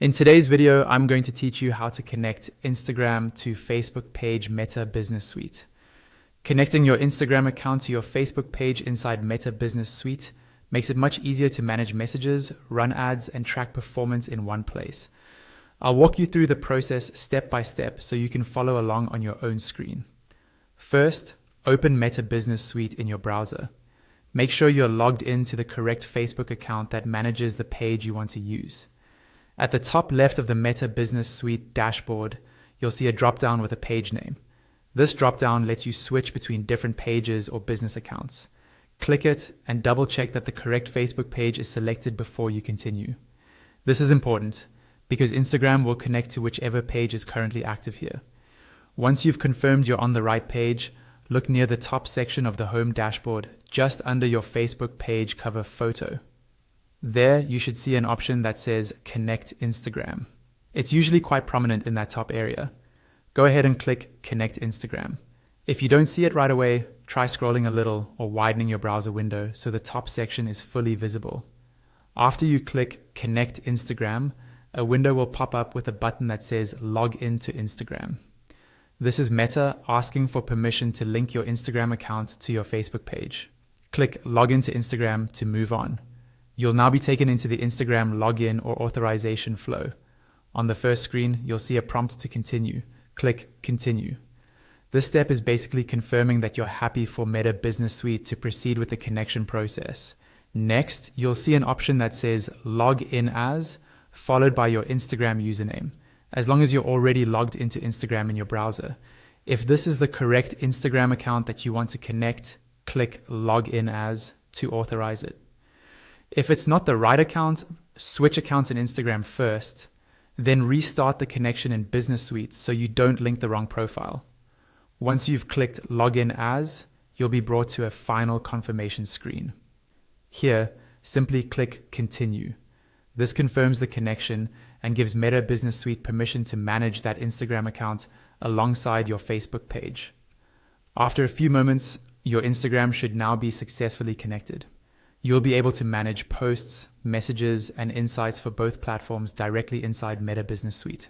In today's video, I'm going to teach you how to connect Instagram to Facebook page Meta Business Suite. Connecting your Instagram account to your Facebook page inside Meta Business Suite makes it much easier to manage messages, run ads, and track performance in one place. I'll walk you through the process step by step so you can follow along on your own screen. First, open Meta Business Suite in your browser. Make sure you're logged into the correct Facebook account that manages the page you want to use. At the top left of the Meta Business Suite dashboard, you'll see a drop-down with a page name. This drop-down lets you switch between different pages or business accounts. Click it and double-check that the correct Facebook page is selected before you continue. This is important because Instagram will connect to whichever page is currently active here. Once you've confirmed you're on the right page, look near the top section of the home dashboard, just under your Facebook page cover photo. There, you should see an option that says Connect Instagram. It's usually quite prominent in that top area. Go ahead and click Connect Instagram. If you don't see it right away, try scrolling a little or widening your browser window so the top section is fully visible. After you click Connect Instagram, a window will pop up with a button that says Log in to Instagram. This is Meta asking for permission to link your Instagram account to your Facebook page. Click Log in to Instagram to move on. You'll now be taken into the Instagram login or authorization flow. On the first screen, you'll see a prompt to continue. Click Continue. This step is basically confirming that you're happy for Meta Business Suite to proceed with the connection process. Next, you'll see an option that says Log in as, followed by your Instagram username, as long as you're already logged into Instagram in your browser. If this is the correct Instagram account that you want to connect, click Log in as to authorize it. If it's not the right account, switch accounts in Instagram first, then restart the connection in Business Suite so you don't link the wrong profile. Once you've clicked Login As, you'll be brought to a final confirmation screen. Here, simply click Continue. This confirms the connection and gives Meta Business Suite permission to manage that Instagram account alongside your Facebook page. After a few moments, your Instagram should now be successfully connected. You'll be able to manage posts, messages, and insights for both platforms directly inside Meta Business Suite.